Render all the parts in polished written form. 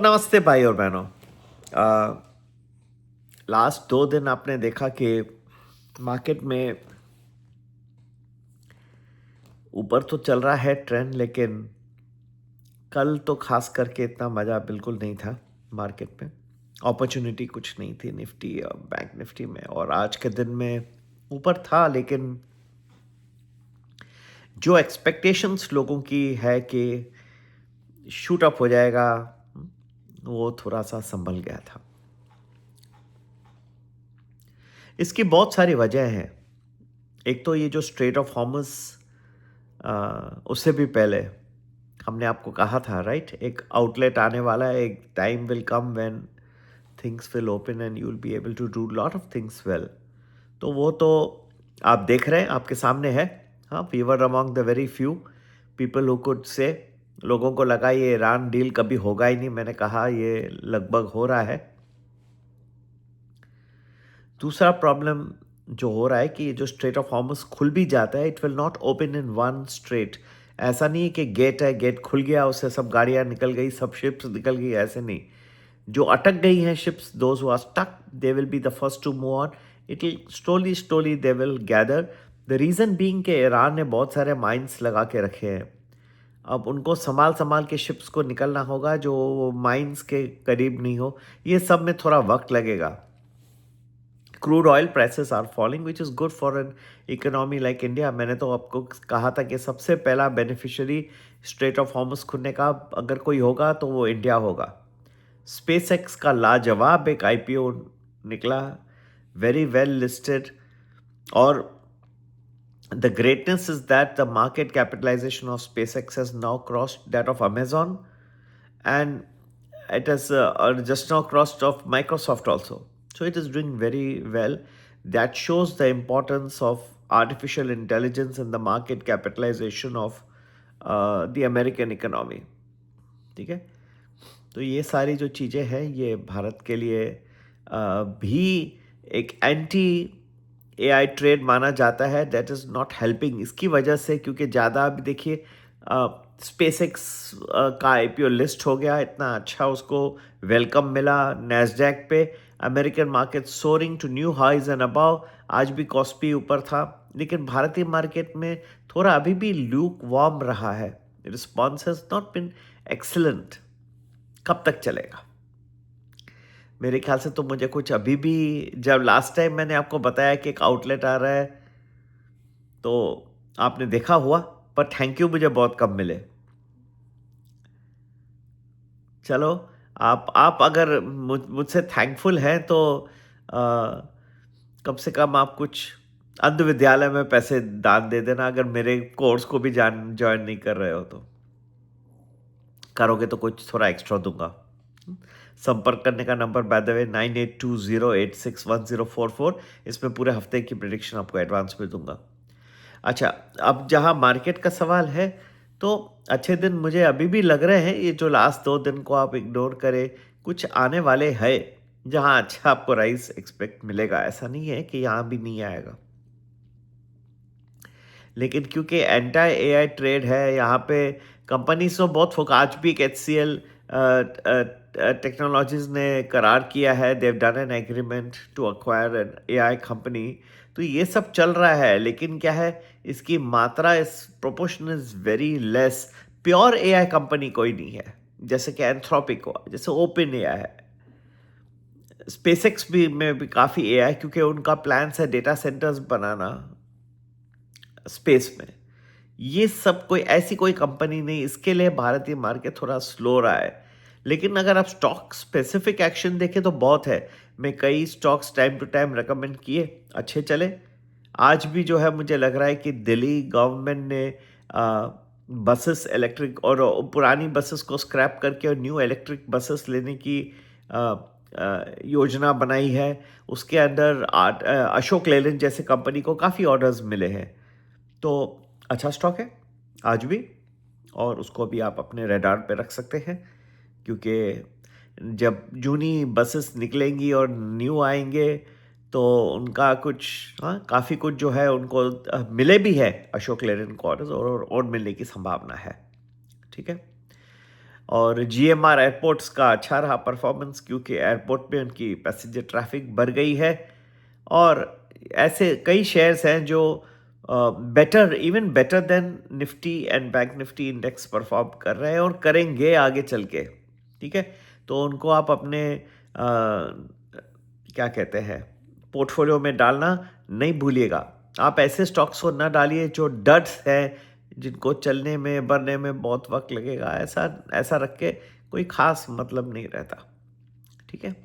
नमस्ते भाई और बहनों। लास्ट 2 दिन आपने देखा कि मार्केट में ऊपर तो चल रहा है ट्रेंड, लेकिन कल तो खास करके इतना मज़ा बिल्कुल नहीं था मार्केट में। अपॉर्चुनिटी कुछ नहीं थी निफ्टी और बैंक निफ्टी में, और आज के दिन में ऊपर था, लेकिन जो एक्सपेक्टेशंस लोगों की है कि शूट अप हो जाएगा, वो थोड़ा सा संभल गया था। इसकी बहुत सारी वजह हैं। एक तो ये जो स्ट्रेट ऑफ हॉर्मुज़, उससे भी पहले हमने आपको कहा था, राइट, एक आउटलेट आने वाला है, एक time will come when things will open and you will be able to do lot of things well. तो वो तो आप देख रहे हैं, आपके सामने है। हाँ, we were among the very few people who could say. लोगों को लगा ये ईरान डील कभी होगा ही नहीं, मैंने कहा ये लगभग हो रहा है। दूसरा प्रॉब्लम जो हो रहा है कि जो स्ट्रेट ऑफ हॉर्मुज़ खुल भी जाता है, it will not open in one straight. ऐसा नहीं है कि गेट है, गेट खुल गया, उससे सब गाड़ियां निकल गई, सब शिप्स निकल गई, ऐसे नहीं। जो अटक गई हैं ships, those who are stuck, they will be the first to move on. It will slowly slowly they will gather. The reason being कि ईरान ने बहुत सारे माइंस लगा के रखे हैं। अब उनको संभाल संभाल के शिप्स को निकलना होगा जो माइंस के करीब नहीं हो। ये सब में थोड़ा वक्त लगेगा। Crude oil prices are falling which is good for an economy like India. मैंने तो आपको कहा था कि सबसे पहला बेनिफिशियरी स्ट्रेट ऑफ हॉर्मुज़ खुलने का अगर कोई होगा तो वो इंडिया होगा। स्पेसएक्स का लाजवाब एक आईपीओ निकला, वेरी वेल लिस्टेड, और the greatness is that the market capitalization of SpaceX has now crossed that of Amazon, and it has just now crossed of Microsoft also. So it is doing very well. That shows the importance of artificial intelligence in the market capitalization of the American economy. ठीक है, तो ये सारी जो चीज़ें हैं ये भारत के लिए भी एक एंटी एआई ट्रेड माना जाता है। दैट इज़ नॉट हेल्पिंग इसकी वजह से, क्योंकि ज़्यादा अभी देखिए स्पेसएक्स का आईपीओ लिस्ट हो गया, इतना अच्छा उसको वेलकम मिला नैस्डैक पे। American market soaring to new highs and above. आज भी कॉस्पी ऊपर था, लेकिन भारतीय मार्केट में थोड़ा अभी भी ल्यूक वार्म रहा है। Response has not been excellent. कब तक चलेगा? मेरे ख्याल से तो मुझे कुछ अभी भी, जब लास्ट टाइम मैंने आपको बताया कि एक आउटलेट आ रहा है तो आपने देखा हुआ, पर थैंक यू मुझे बहुत कम मिले। चलो, आप अगर मुझसे थैंकफुल हैं तो आ, कम से कम आप कुछ अंध विद्यालय में पैसे दान दे देना, अगर मेरे कोर्स को भी ज्वाइन नहीं कर रहे हो तो। करोगे तो कुछ थोड़ा एक्स्ट्रा दूंगा। संपर्क करने का नंबर बाय द वे 9820861044। इसमें पूरे हफ्ते की प्रिडिक्शन आपको एडवांस में दूंगा। अच्छा, अब जहां मार्केट का सवाल है, तो अच्छे दिन मुझे अभी भी लग रहे हैं। ये जो लास्ट 2 दिन को आप इग्नोर करें, कुछ आने वाले हैं जहां अच्छा आपको राइस एक्सपेक्ट मिलेगा। ऐसा नहीं है कि यहाँ भी नहीं आएगा, लेकिन क्योंकि एंटी एआई ट्रेड है यहाँ पे, कंपनीज तो बहुत फोक। आज भी एक HCL टेक्नोलॉजीज ने करार किया है, they've done an agreement to acquire an AI company. तो ये सब चल रहा है, लेकिन क्या है, इसकी मात्रा, इस proportion is very less. Pure AI company कोई नहीं है, जैसे कि एंथ्रोपिक हो, जैसे ओपन एआई है। स्पेसएक्स भी में भी काफ़ी एआई, क्योंकि उनका प्लान है डेटा सेंटर्स बनाना स्पेस में। ये सब कोई ऐसी कोई कंपनी नहीं। इसके लिए भारतीय मार्केट थोड़ा स्लो रहा है, लेकिन अगर आप स्टॉक स्पेसिफिक एक्शन देखें तो बहुत है। मैं कई stocks time to time recommend किए, अच्छे चले। आज भी जो है मुझे लग रहा है कि दिल्ली गवर्नमेंट ने बसेस इलेक्ट्रिक और पुरानी बसेस को स्क्रैप करके और न्यू इलेक्ट्रिक बसेस लेने की योजना बनाई है। उसके अंदर अशोक लेलैंड जैसे कंपनी को काफ़ी ऑर्डर्स मिले हैं। तो अच्छा स्टॉक है आज भी, और उसको भी आप अपने रडार पे रख सकते हैं, क्योंकि जब जूनी बसेस निकलेंगी और न्यू आएंगे तो उनका कुछ, हाँ, काफ़ी कुछ जो है उनको मिले भी है अशोक लेलैंड को ऑर्डर्स, और मिलने की संभावना है। ठीक है। और जीएमआर एयरपोर्ट्स का अच्छा रहा परफॉर्मेंस, क्योंकि एयरपोर्ट पे उनकी पैसेंजर ट्रैफिक बढ़ गई है। और ऐसे कई शेयर्स हैं जो better, even better than Nifty and bank Nifty index perform कर रहे हैं और करेंगे आगे चल के। ठीक है, तो उनको आप अपने क्या कहते हैं पोर्टफोलियो में डालना नहीं भूलिएगा। आप ऐसे स्टॉक्स को ना डालिए जो डट्स है, जिनको चलने में बढ़ने में बहुत वक्त लगेगा। ऐसा ऐसा रख के कोई खास मतलब नहीं रहता। ठीक है,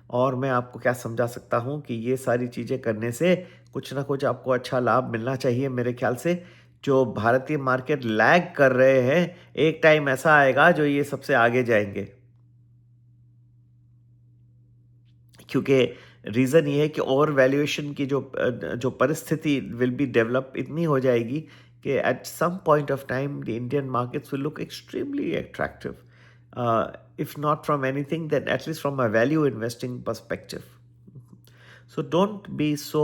और मैं आपको क्या समझा सकता हूँ कि ये सारी चीज़ें करने से कुछ ना कुछ आपको अच्छा लाभ मिलना चाहिए मेरे ख्याल से। जो भारतीय मार्केट लैग कर रहे हैं, एक टाइम ऐसा आएगा जो ये सबसे आगे जाएंगे, क्योंकि रीज़न ये है कि ओवर वैल्यूएशन की जो परिस्थिति विल बी डेवलप इतनी हो जाएगी कि at some point of time the Indian markets will look extremely attractive, if not from anything then at least from a value investing perspective. So don't be so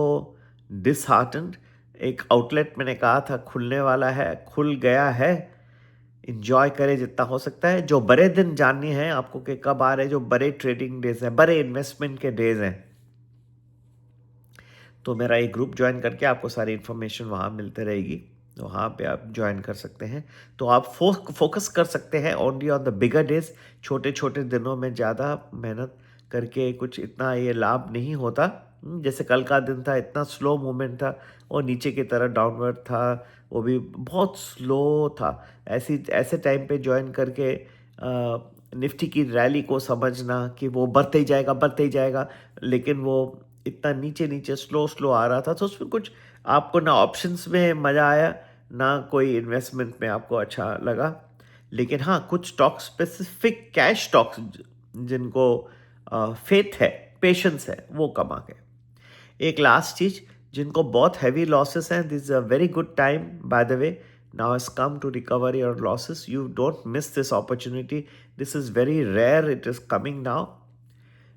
disheartened. एक outlet मैंने कहा था खुलने वाला है, खुल गया है, इंजॉय करें जितना हो सकता है। जो बड़े दिन जानने हैं आपको कि कब आ रहे, जो बड़े ट्रेडिंग डेज हैं, बड़े इन्वेस्टमेंट के डेज हैं, तो मेरा एक ग्रुप ज्वाइन करके आपको सारी इन्फॉर्मेशन वहाँ मिलते रहेगी, तो वहाँ पे आप ज्वाइन कर सकते हैं। तो आप फोकस कर सकते हैं only on the bigger days. छोटे छोटे दिनों में ज़्यादा मेहनत करके कुछ इतना ये लाभ नहीं होता। जैसे कल का दिन था, इतना स्लो मूवमेंट था और नीचे की तरह डाउनवर्ड था, वो भी बहुत स्लो था। ऐसे टाइम पे ज्वाइन करके निफ्टी की रैली को समझना कि वो बढ़ते ही जाएगा, लेकिन वो इतना नीचे नीचे स्लो स्लो आ रहा था, तो उसमें कुछ आपको ना ऑप्शंस में मज़ा आया ना कोई इन्वेस्टमेंट में आपको अच्छा लगा। लेकिन हाँ, कुछ स्टॉक्स, स्पेसिफिक कैश स्टॉक्स जिनको फेथ है, पेशेंस है, वो कमा गए। एक लास्ट चीज, जिनको बहुत हैवी लॉसेस हैं, this is a very good time by the way, now has come to recover your losses. You don't miss this opportunity, this is very rare, it is coming now.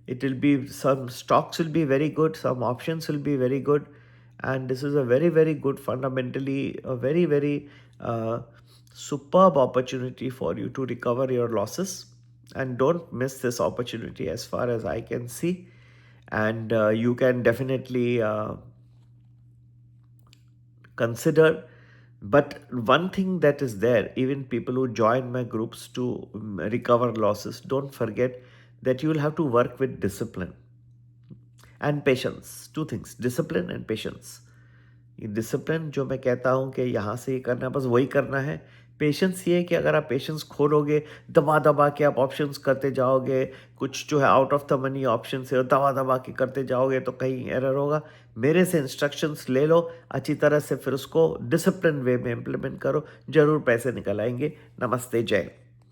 It will be, some stocks will be very good, some options will be very good, and this is a very good, fundamentally a very uh, superb opportunity for you to recover your losses. And don't miss this opportunity as far as I can see. And you can definitely consider. But one thing that is there, even people who join my groups to recover losses, don't forget that you will have to work with discipline and patience. Two things, discipline and patience. ये discipline जो मैं कहता हूँ कि यहाँ से ये करना है, बस वही करना है। पेशेंस ये है कि अगर आप पेशेंस खोलोगे, दबा दबा के आप ऑप्शंस करते जाओगे, कुछ जो है out of the money option से दबा दबा के करते जाओगे तो कहीं एरर होगा। मेरे से इंस्ट्रक्शंस ले लो अच्छी तरह से, फिर उसको डिसिप्लिन वे में इम्प्लीमेंट करो, जरूर पैसे निकल आएंगे। नमस्ते, जय।